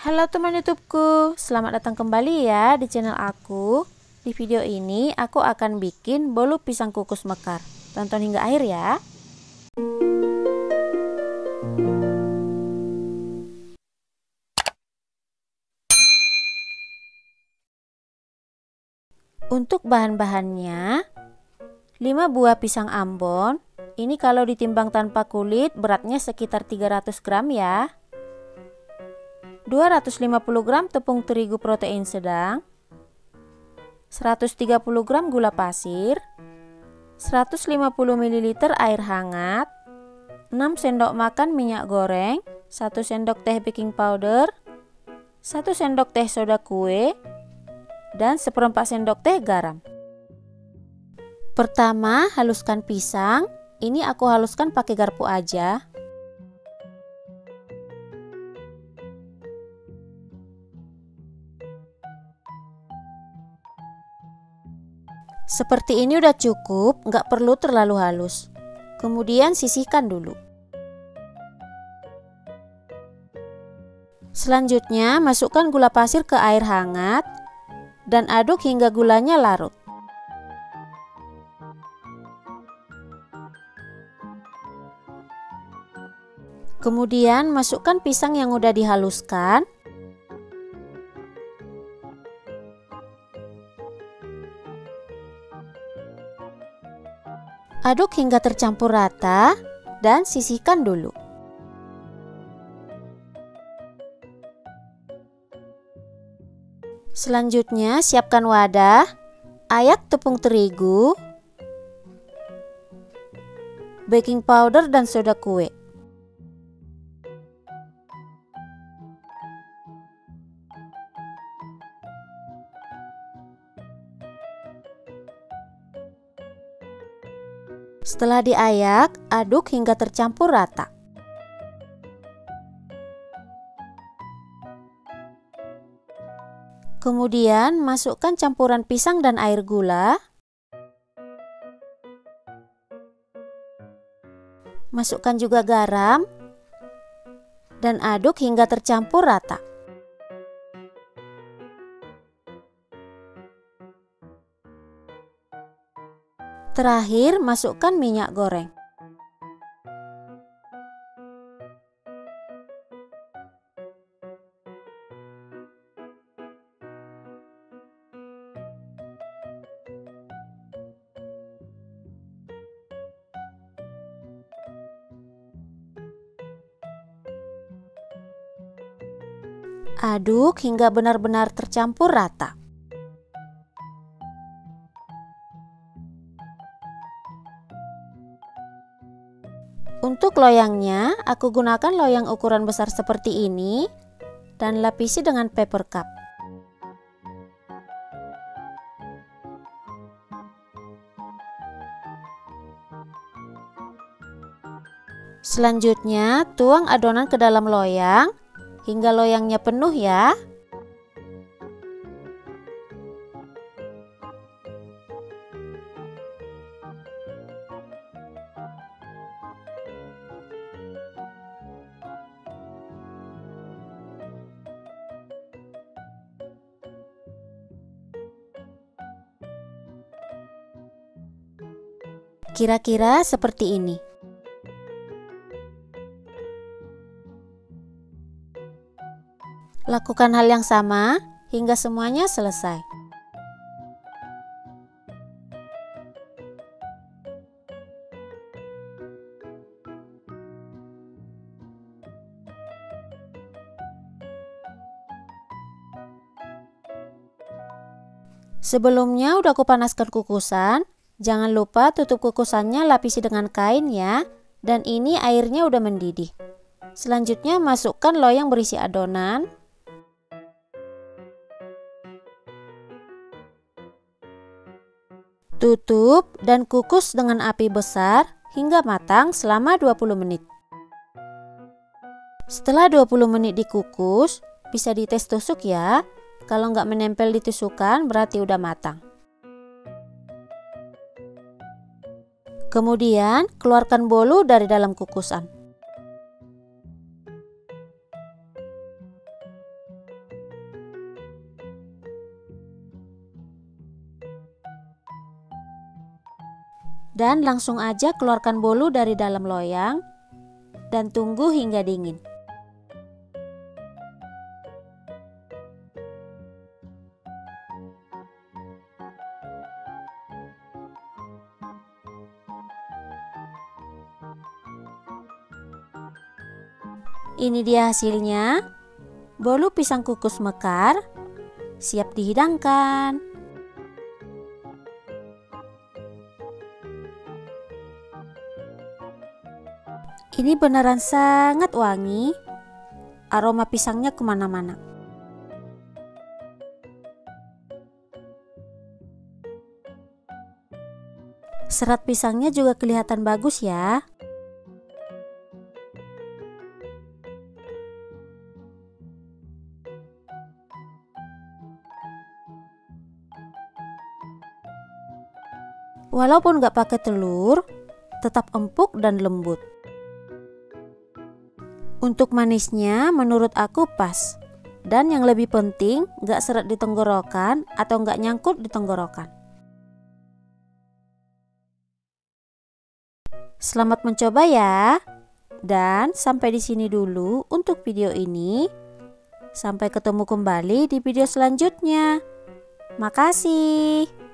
Halo teman YouTubeku, selamat datang kembali ya di channel aku. Di video ini aku akan bikin bolu pisang kukus mekar. Tonton hingga akhir ya. Untuk bahan-bahannya, 5 buah pisang ambon. Ini kalau ditimbang tanpa kulit beratnya sekitar 300 gram ya. 250 gram tepung terigu protein sedang, 130 gram gula pasir, 150 ml air hangat, 6 sendok makan minyak goreng, 1 sendok teh baking powder, 1 sendok teh soda kue, dan seperempat sendok teh garam. Pertama, haluskan pisang. Ini aku haluskan pakai garpu aja. Seperti ini udah cukup, nggak perlu terlalu halus. Kemudian sisihkan dulu. Selanjutnya masukkan gula pasir ke air hangat dan aduk hingga gulanya larut. Kemudian masukkan pisang yang udah dihaluskan. Aduk hingga tercampur rata dan sisihkan dulu. Selanjutnya siapkan wadah, ayak tepung terigu, baking powder dan soda kue. Setelah diayak, aduk hingga tercampur rata. Kemudian masukkan campuran pisang dan air gula. Masukkan juga garam dan aduk hingga tercampur rata. Terakhir, masukkan minyak goreng. Aduk hingga benar-benar tercampur rata. Untuk loyangnya, aku gunakan loyang ukuran besar seperti ini dan lapisi dengan paper cup. Selanjutnya, tuang adonan ke dalam loyang hingga loyangnya penuh ya. Kira-kira seperti ini. Lakukan hal yang sama hingga semuanya selesai. Sebelumnya udah aku panaskan kukusan. Jangan lupa tutup kukusannya, lapisi dengan kain ya. Dan ini airnya udah mendidih. Selanjutnya masukkan loyang berisi adonan. Tutup dan kukus dengan api besar hingga matang selama 20 menit. Setelah 20 menit dikukus, bisa dites tusuk ya. Kalau nggak menempel di tusukan berarti udah matang. Kemudian keluarkan bolu dari dalam kukusan. Dan langsung aja keluarkan bolu dari dalam loyang dan tunggu hingga dingin. Ini dia hasilnya. Bolu pisang kukus mekar siap dihidangkan. Ini beneran sangat wangi. Aroma pisangnya kemana-mana. Serat pisangnya juga kelihatan bagus ya. Walaupun gak pakai telur, tetap empuk dan lembut. Untuk manisnya menurut aku pas. Dan yang lebih penting gak seret di tenggorokan atau gak nyangkut di tenggorokan. Selamat mencoba ya. Dan sampai di sini dulu untuk video ini. Sampai ketemu kembali di video selanjutnya. Makasih.